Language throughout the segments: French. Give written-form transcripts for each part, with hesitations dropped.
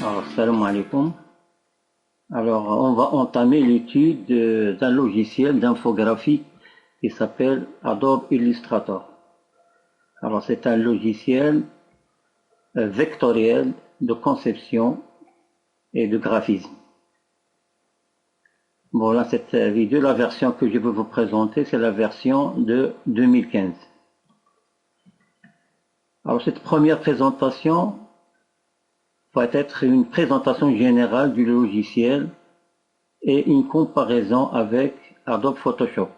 Alors, salam alaikum. Alors, on va entamer l'étude d'un logiciel d'infographie qui s'appelle Adobe Illustrator. Alors, c'est un logiciel vectoriel de conception et de graphisme. Bon, là, cette vidéo, la version que je vais vous présenter, c'est la version de 2015. Alors, cette première présentation va être une présentation générale du logiciel et une comparaison avec Adobe Photoshop.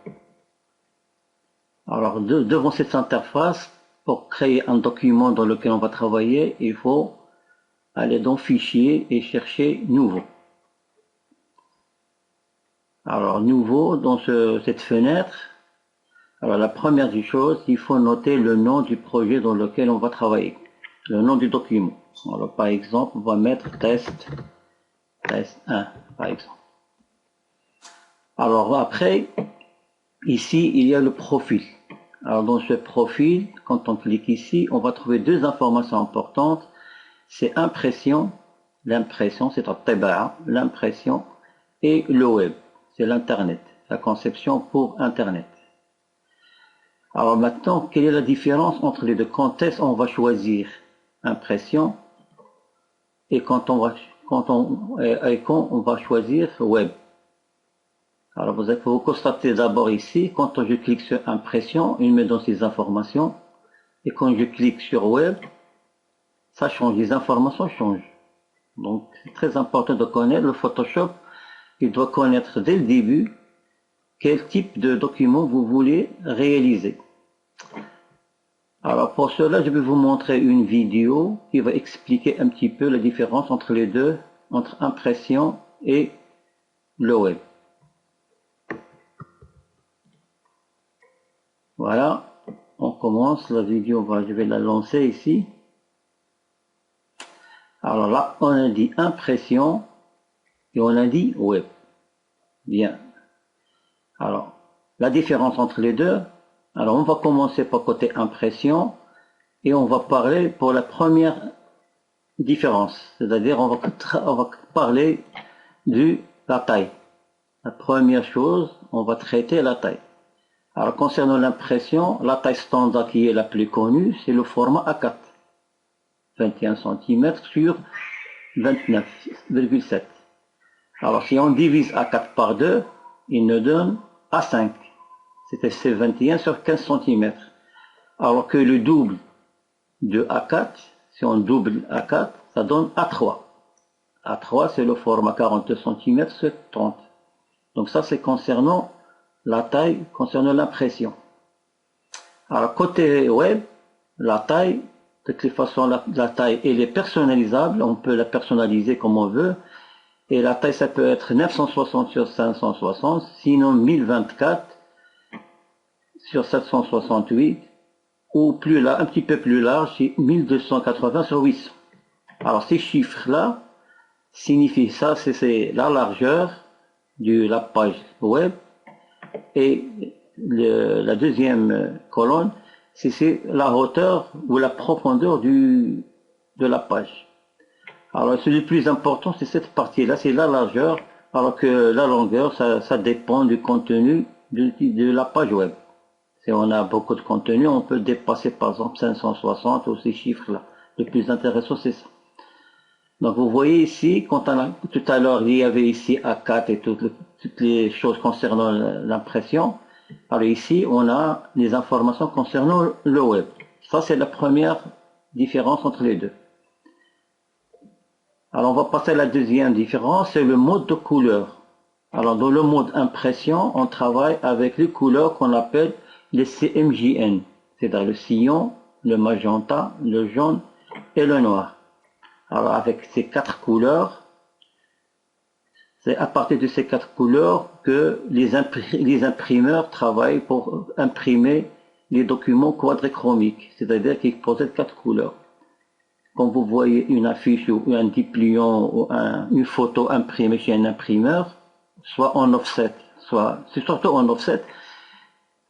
Alors, devant cette interface, pour créer un document dans lequel on va travailler, il faut aller dans Fichier et chercher Nouveau. Alors, Nouveau, dans cette fenêtre, alors la première des choses, il faut noter le nom du projet dans lequel on va travailler, le nom du document. Alors, par exemple, on va mettre test 1, par exemple. Alors, après, ici, il y a le profil. Alors, dans ce profil, quand on clique ici, on va trouver deux informations importantes. C'est impression, l'impression, c'est l'impression, et le web, c'est l'Internet, la conception pour Internet. Alors maintenant, quelle est la différence entre les deux? Quand est-ce qu'on va choisir impression et quand on va choisir web? Alors vous constatez d'abord ici, quand je clique sur impression, il me donne ces informations, et quand je clique sur web, ça change, les informations changent. Donc c'est très important de connaître le Photoshop. Il doit connaître dès le début quel type de document vous voulez réaliser. Alors pour cela, je vais vous montrer une vidéo qui va expliquer un petit peu la différence entre les deux, entre impression et le web. Voilà, on commence la vidéo, je vais la lancer ici. Alors là, on a dit impression et on a dit web. Bien. Alors, la différence entre les deux, alors on va commencer par côté impression et on va parler pour la première différence, c'est-à-dire on va parler de la taille. La première chose, on va traiter la taille. Alors concernant l'impression, la taille standard qui est la plus connue, c'est le format A4, 21 cm sur 29,7. Alors si on divise A4 par 2, il nous donne A5. C'est 21 sur 15 cm. Alors que le double de A4, si on double A4, ça donne A3. A3, c'est le format 42 cm sur 30. Donc ça, c'est concernant la taille, concernant l'impression. Alors côté web, la taille, de toute façon, la taille, elle est personnalisable. On peut la personnaliser comme on veut. Et la taille, ça peut être 960 sur 560, sinon 1024 sur 768, ou plus là, un petit peu plus large, c'est 1280 sur 800. Alors ces chiffres-là signifient ça, c'est la largeur de la page web, et la deuxième colonne, c'est la hauteur ou la profondeur de la page. Alors le plus important, c'est cette partie-là, c'est la largeur, alors que la longueur, ça dépend du contenu de la page web. Si on a beaucoup de contenu, on peut dépasser par exemple 560 ou ces chiffres-là. Le plus intéressant, c'est ça. Donc vous voyez ici, tout à l'heure, il y avait ici A4 et toutes les choses concernant l'impression. Alors ici, on a les informations concernant le web. Ça, c'est la première différence entre les deux. Alors on va passer à la deuxième différence, c'est le mode de couleur. Alors dans le mode impression, on travaille avec les couleurs qu'on appelle les CMJN, c'est-à-dire le cyan, le magenta, le jaune et le noir. Alors avec ces quatre couleurs, c'est à partir de ces quatre couleurs que les imprimeurs travaillent pour imprimer les documents quadrichromiques, c'est-à-dire qu'ils possèdent quatre couleurs. Quand vous voyez une affiche ou un dépliant ou une photo imprimée chez un imprimeur, soit en offset, c'est surtout en offset.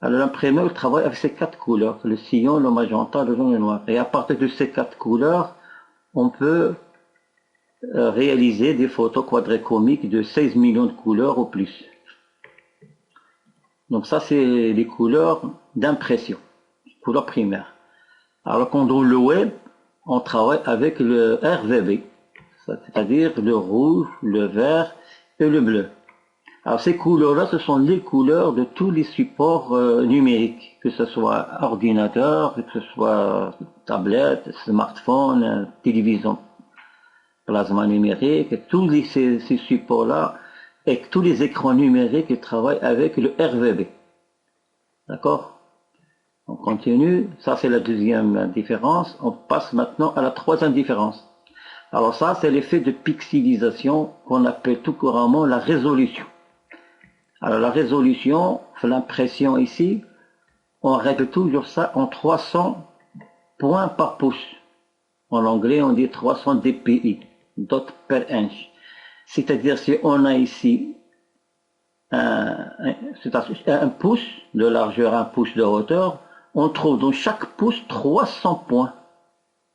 Alors l'imprimeur travaille avec ces 4 couleurs, le cyan, le magenta, le jaune et le noir. Et à partir de ces 4 couleurs, on peut réaliser des photos quadricomiques de 16 millions de couleurs ou plus. Donc ça, c'est les couleurs d'impression, couleurs primaires. Alors quand dans le web, on travaille avec le RVB, c'est-à-dire le rouge, le vert et le bleu. Alors ces couleurs-là, ce sont les couleurs de tous les supports numériques, que ce soit ordinateur, que ce soit tablette, smartphone, télévision, plasma numérique, ces supports-là et tous les écrans numériques ils travaillent avec le RVB. D'accord? On continue, ça c'est la deuxième différence. On passe maintenant à la troisième différence. Alors ça, c'est l'effet de pixelisation qu'on appelle tout couramment la résolution. Alors la résolution, l'impression ici, on règle toujours ça en 300 points par pouce. En anglais, on dit 300 dpi, dot per inch. C'est-à-dire si on a ici un pouce de largeur, un pouce de hauteur, on trouve dans chaque pouce 300 points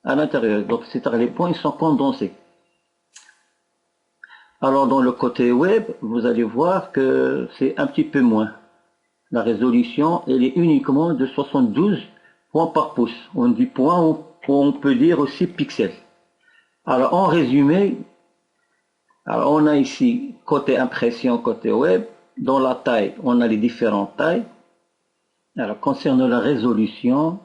à l'intérieur. Donc c'est-à-dire les points ils sont condensés. Alors dans le côté web, vous allez voir que c'est un petit peu moins. La résolution, elle est uniquement de 72 points par pouce. On dit points, on peut dire aussi pixels. Alors en résumé, alors on a ici côté impression, côté web. Dans la taille, on a les différentes tailles. Alors concernant la résolution,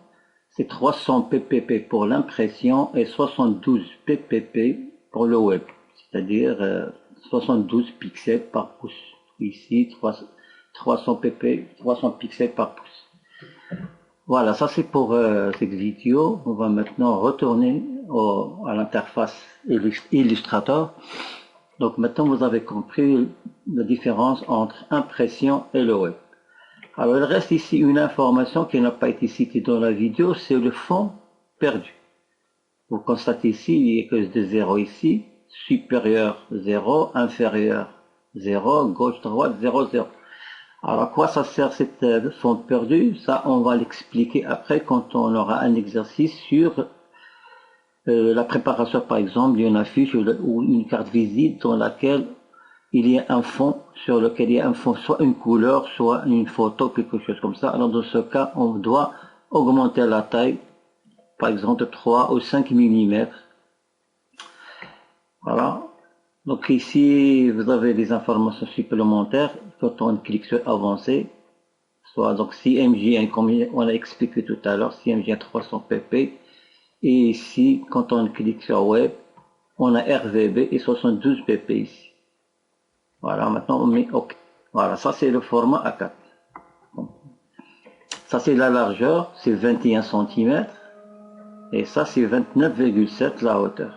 c'est 300 ppp pour l'impression et 72 ppp pour le web. C'est-à-dire 72 pixels par pouce. Ici, 300 pp, 300 pixels par pouce. Voilà, ça c'est pour cette vidéo. On va maintenant retourner à l'interface Illustrator. Donc maintenant vous avez compris la différence entre impression et le web. Alors il reste ici une information qui n'a pas été citée dans la vidéo, c'est le fond perdu. Vous constatez ici, il y a que de 0 ici, supérieur 0, inférieur 0, gauche, droite 0, 0. Alors à quoi ça sert cette fond perdu? Ça on va l'expliquer après quand on aura un exercice sur la préparation par exemple d'une affiche ou une carte visite dans laquelle il y a un fond sur lequel il y a un fond, soit une couleur, soit une photo, quelque chose comme ça. Alors dans ce cas, on doit augmenter la taille, par exemple 3 ou 5 mm. Voilà. Donc ici, vous avez des informations supplémentaires quand on clique sur avancer. Soit donc CMJN, comme on a expliqué tout à l'heure, CMJN 300 pp. Et ici, quand on clique sur web, on a RVB et 72 pp ici. Voilà, maintenant on met OK. Voilà, ça c'est le format A4. Ça c'est la largeur, c'est 21 cm. Et ça c'est 29,7 la hauteur.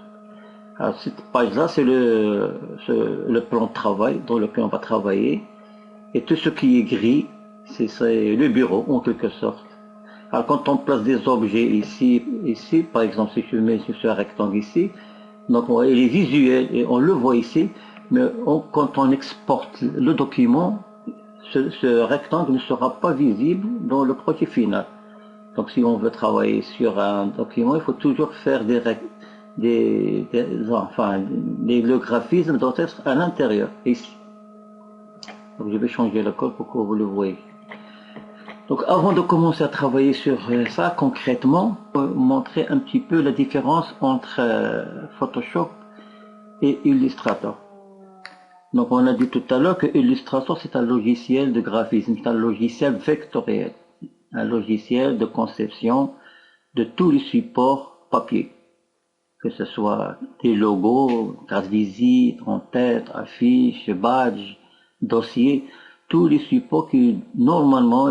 Alors cette page-là, c'est le plan de travail dans lequel on va travailler. Et tout ce qui est gris, c'est le bureau en quelque sorte. Alors quand on place des objets ici, par exemple si je mets sur ce rectangle ici, donc il est visuel et on le voit ici. Mais quand on exporte le document, ce rectangle ne sera pas visible dans le projet final. Donc si on veut travailler sur un document, il faut toujours faire le graphisme doit être à l'intérieur, ici. Donc je vais changer le code pour que vous le voyez. Donc avant de commencer à travailler sur ça concrètement, je vais vous montrer un petit peu la différence entre Photoshop et Illustrator. Donc on a dit tout à l'heure que Illustrator c'est un logiciel de graphisme, c'est un logiciel vectoriel, un logiciel de conception de tous les supports papier, que ce soit des logos, cartes visite, en-tête, affiches, badges, dossiers, tous les supports qui normalement,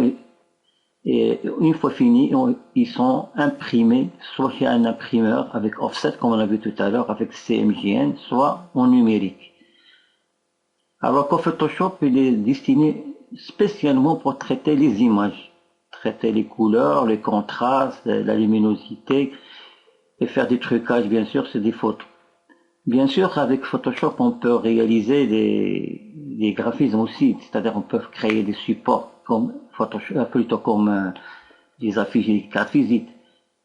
une fois finis, ils sont imprimés soit chez un imprimeur avec offset comme on a vu tout à l'heure avec CMJN, soit en numérique. Alors que Photoshop il est destiné spécialement pour traiter les images, traiter les couleurs, les contrastes, la luminosité et faire des trucages bien sûr, c'est des photos. Bien sûr, avec Photoshop, on peut réaliser des graphismes aussi, c'est-à-dire on peut créer des supports comme Photoshop, plutôt comme des affiches et des cartes visites.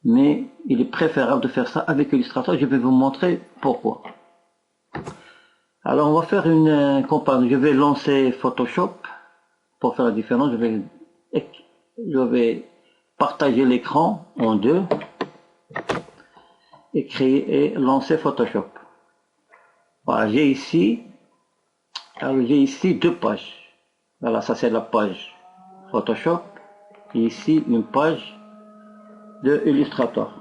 Mais il est préférable de faire ça avec Illustrator. Je vais vous montrer pourquoi. Alors, on va faire une comparaison. Je vais lancer Photoshop pour faire la différence. Je vais partager l'écran en deux et créer et lancer Photoshop. Voilà, j'ai ici deux pages. Voilà, ça c'est la page Photoshop et ici une page de Illustrator.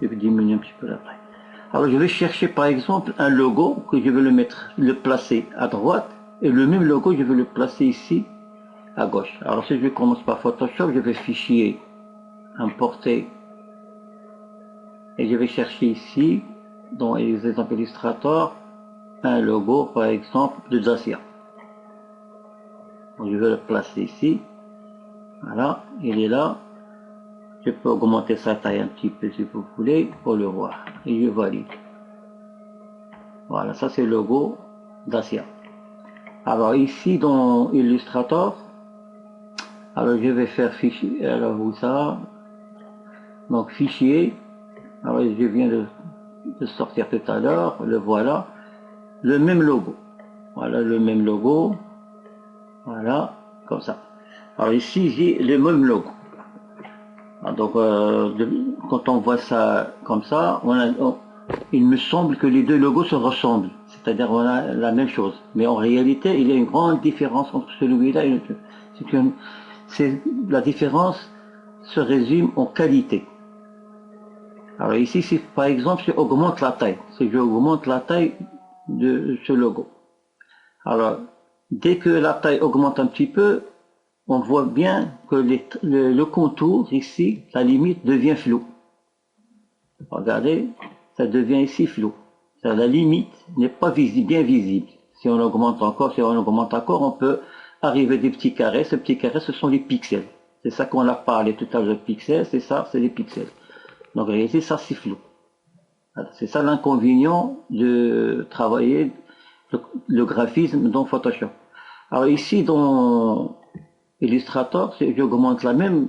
Je vais diminuer un petit peu la taille. Alors je vais chercher par exemple un logo que je vais le placer à droite et le même logo je vais le placer ici à gauche. Alors si je commence par Photoshop, je vais fichier, importer et je vais chercher ici dans les exemples Illustrator un logo par exemple de Dacia. Donc, je vais le placer ici. Voilà, il est là. Je peux augmenter sa taille un petit peu si vous voulez pour le voir. Et je valide. Voilà, ça c'est le logo Dacia. Alors ici dans Illustrator, alors je vais faire fichier, alors où ça? Donc fichier, alors je viens de sortir tout à l'heure, le voilà, le même logo. Voilà le même logo, voilà, comme ça. Alors ici j'ai le même logo. Donc quand on voit ça comme ça, il me semble que les deux logos se ressemblent, c'est-à-dire on a la même chose. Mais en réalité, il y a une grande différence entre celui-là et l'autre. La différence se résume en qualité. Alors ici, si par exemple, si j'augmente la taille, si j'augmente la taille de ce logo. Alors, dès que la taille augmente un petit peu, on voit bien que le contour ici, la limite devient flou. Regardez, ça devient ici flou. La limite n'est pas visible, bien visible. Si on augmente encore, on peut arriver des petits carrés. Ces petits carrés, ce sont les pixels. C'est ça qu'on a parlé tout à l'heure de pixels, c'est ça, c'est les pixels. Donc en réalité, ça c'est flou. C'est ça l'inconvénient de travailler le graphisme dans Photoshop. Alors ici, dans Illustrator, j'augmente la même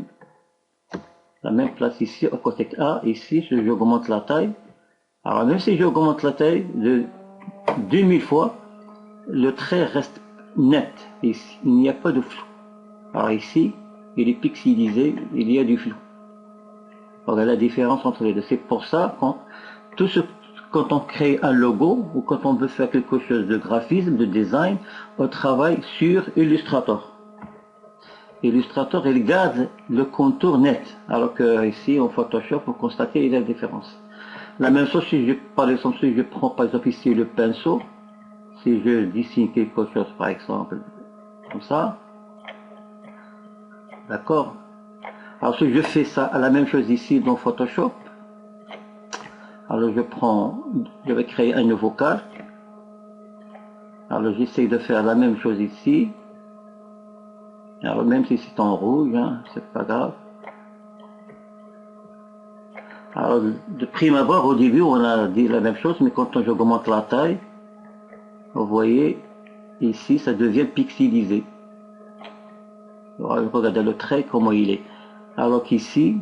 place ici, au côté A, ici, j'augmente la taille. Alors même si j'augmente la taille de 2000 fois, le trait reste net ici. Il n'y a pas de flou. Alors ici, il est pixelisé, il y a du flou. Regardez la différence entre les deux. C'est pour ça quand on crée un logo ou quand on veut faire quelque chose de graphisme, de design, on travaille sur Illustrator. Illustrator, il garde le contour net, alors que ici en Photoshop, vous constatez il y a la différence. La même chose si par exemple, si je prends par exemple ici le pinceau, si je dessine quelque chose par exemple, comme ça, d'accord. Alors si je fais ça, la même chose ici dans Photoshop, alors je vais créer un nouveau calque. Alors j'essaie de faire la même chose ici. Alors même si c'est en rouge, hein, c'est pas grave. Alors de prime abord, au début, on a dit la même chose, mais quand j'augmente la taille, vous voyez, ici, ça devient pixelisé. Regardez le trait, comment il est. Alors qu'ici,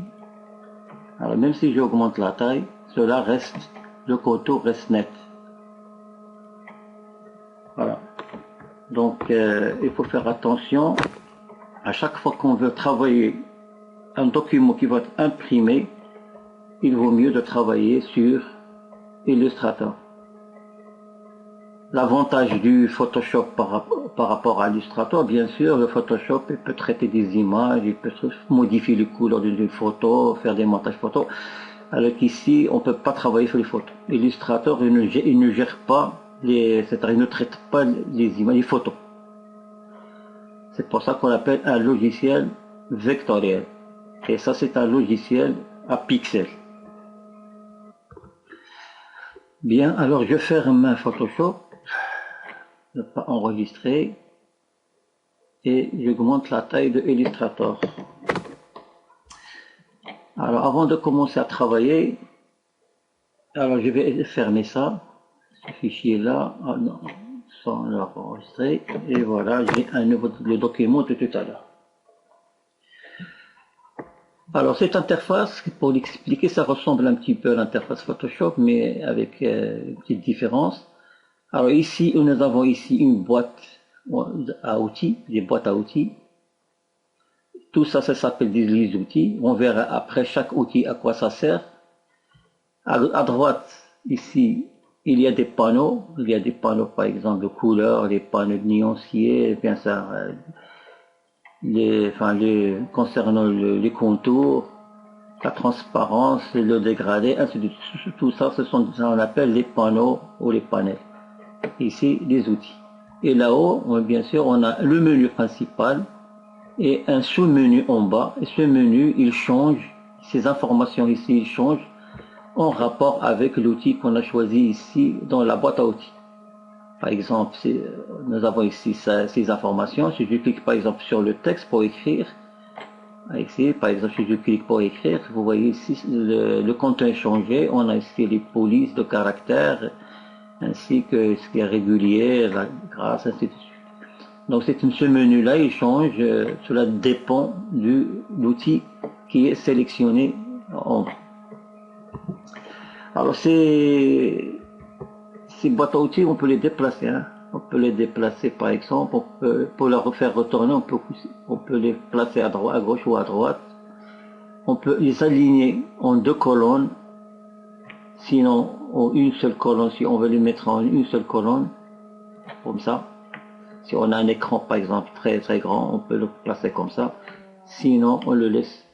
alors même si j'augmente la taille, le contour reste net. Voilà. Donc, il faut faire attention. À chaque fois qu'on veut travailler un document qui va être imprimé, il vaut mieux de travailler sur Illustrator. L'avantage du Photoshop par rapport à Illustrator, bien sûr, le Photoshop il peut traiter des images, il peut modifier les couleurs d'une photo, faire des montages photos, alors qu'ici, on ne peut pas travailler sur les photos. Illustrator, il ne gère pas c'est-à-dire il ne traite pas les images, les photos. C'est pour ça qu'on l'appelle un logiciel vectoriel. Et ça, c'est un logiciel à pixels. Bien, alors je ferme Photoshop, ne pas enregistrer, et j'augmente la taille de Illustrator. Alors avant de commencer à travailler, Alors je vais fermer ça, ce fichier-là, ah non, sans l'enregistrer, et voilà, j'ai un nouveau le document de tout à l'heure. Alors cette interface, pour l'expliquer, ça ressemble un petit peu à l'interface Photoshop, mais avec une petite différence. Alors ici, nous avons ici une boîte à outils, des boîtes à outils. Tout ça, ça s'appelle des outils. On verra après chaque outil à quoi ça sert. À droite, ici, il y a des panneaux. Il y a des panneaux, par exemple, de couleurs, les panneaux de nuanciers, bien ça, concernant les contours, la transparence, le dégradé, ainsi de suite. Tout ça, ce sont ce qu'on appelle les panneaux ou les panels. Ici, les outils. Et là-haut, bien sûr, on a le menu principal et un sous-menu en bas. Et ce menu, il change, ces informations ici, il change en rapport avec l'outil qu'on a choisi ici dans la boîte à outils. Par exemple, nous avons ici ces informations. Si je clique par exemple sur le texte pour écrire, ici, par exemple, si je clique pour écrire, vous voyez ici le contenu est changé. On a ici les polices de caractères, ainsi que ce qui est régulier, la grâce, ainsi de suite. Donc ce menu-là, il change, cela dépend de l'outil qui est sélectionné en bas. Alors ces boîtes à outils, on peut les déplacer. Hein. On peut les déplacer par exemple, pour leur faire retourner, on peut les placer à droite, à gauche ou à droite. On peut les aligner en deux colonnes, sinon en une seule colonne, si on veut les mettre en une seule colonne, comme ça. Si on a un écran par exemple très très grand, on peut le placer comme ça. Sinon, on le laisse.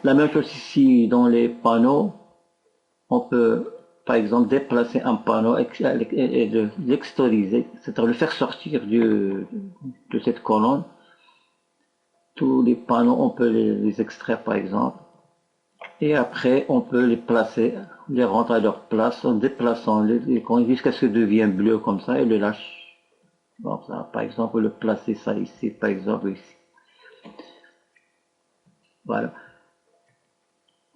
La même chose ici dans les panneaux. On peut par exemple déplacer un panneau et l'extérioriser, c'est-à-dire le faire sortir de cette colonne. Tous les panneaux, on peut les extraire par exemple. Et après, on peut les placer, les rendre à leur place en déplaçant les jusqu'à ce que ça devienne bleu comme ça et le lâche. Bon, ça, par exemple, le placer ça ici, par exemple ici. Voilà.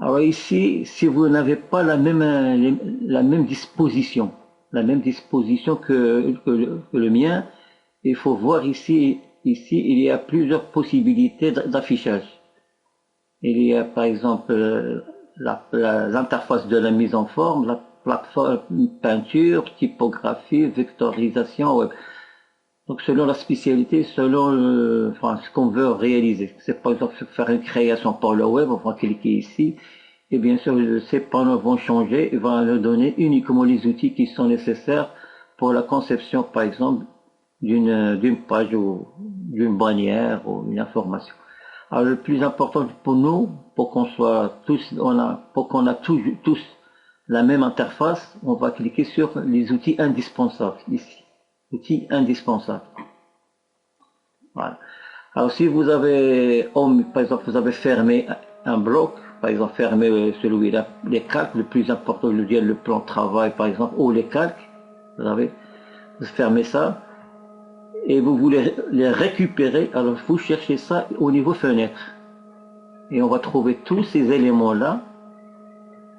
Alors ici, si vous n'avez pas la même disposition, que le mien, il faut voir ici, il y a plusieurs possibilités d'affichage. Il y a par exemple l'interface de la mise en forme, la plateforme peinture, typographie, vectorisation web. Donc selon la spécialité, selon ce qu'on veut réaliser. C'est par exemple faire une création pour le web, on va cliquer ici. Et bien sûr, ces panneaux vont changer et vont nous donner uniquement les outils qui sont nécessaires pour la conception, par exemple, d'une page ou d'une bannière ou une information. Alors le plus important pour nous, pour qu'on soit tous, pour qu'on a tous la même interface, on va cliquer sur les outils indispensables ici. Outils indispensables. Voilà. Alors si vous avez, par exemple, vous avez fermé un bloc, par exemple fermé celui-là, les calques, le plus important, je veux dire le plan de travail par exemple, ou les calques, vous fermez ça, et vous voulez les récupérer, alors vous cherchez ça au niveau fenêtre. Et on va trouver tous ces éléments-là,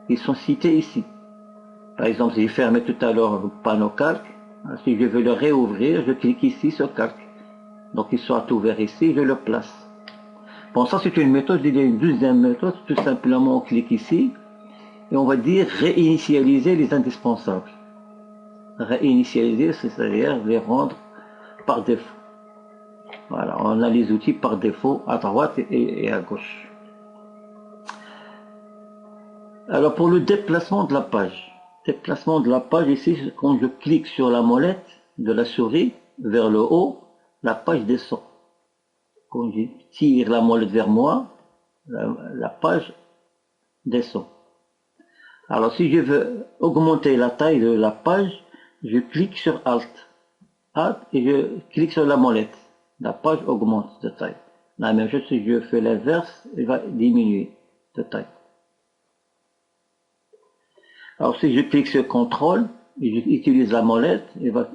qui sont cités ici. Par exemple, si j'ai fermé tout à l'heure le panneau calque, si je veux le réouvrir, je clique ici sur calque. Donc il soit ouvert ici, je le place. Bon, ça c'est une méthode. Il y a une deuxième méthode, tout simplement on clique ici, et on va dire réinitialiser les indispensables. Réinitialiser, c'est-à-dire les rendre par défaut. Voilà, on a les outils par défaut à droite et à gauche. Alors pour le déplacement de la page, ici, quand je clique sur la molette de la souris vers le haut, la page descend. Quand je tire la molette vers moi, la page descend. Alors si je veux augmenter la taille de la page, je clique sur Alt et je clique sur la molette. La page augmente de taille. La même chose si je fais l'inverse, elle va diminuer de taille. Alors si je clique sur CTRL et j'utilise la molette, elle va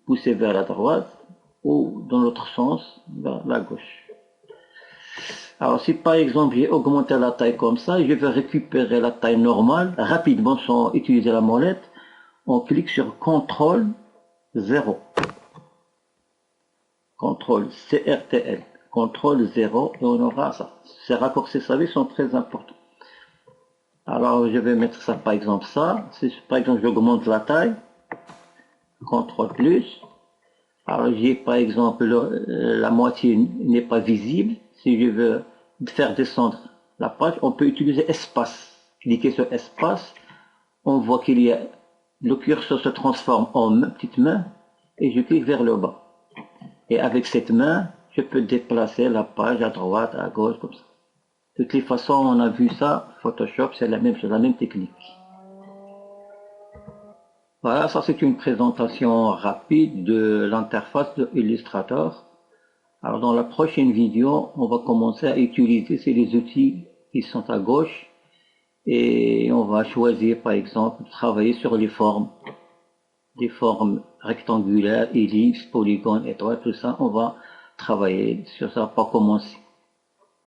pousser vers la droite ou dans l'autre sens, vers la gauche. Alors si par exemple j'ai augmenté la taille comme ça, je veux récupérer la taille normale rapidement sans utiliser la molette, on clique sur CTRL 0. CTRL CRTL. CTRL 0 et on aura ça. Ces raccourcis, vous savez, sont très importants. Alors je vais mettre ça par exemple ça. Si par exemple j'augmente la taille, CTRL plus. Alors j'ai par exemple la moitié n'est pas visible. Si je veux faire descendre la page, on peut utiliser espace. Cliquez sur espace, on voit qu'il y a le curseur se transforme en petite main et je clique vers le bas. Et avec cette main, je peux déplacer la page à droite, à gauche, comme ça. De toutes les façons, on a vu ça, Photoshop, c'est la même chose, la même technique. Voilà, ça c'est une présentation rapide de l'interface de Illustrator. Alors dans la prochaine vidéo, on va commencer à utiliser les outils qui sont à gauche et on va choisir par exemple de travailler sur les formes. Des formes rectangulaires, ellipses, polygones, étoiles, tout ça, on va travailler sur ça pour commencer.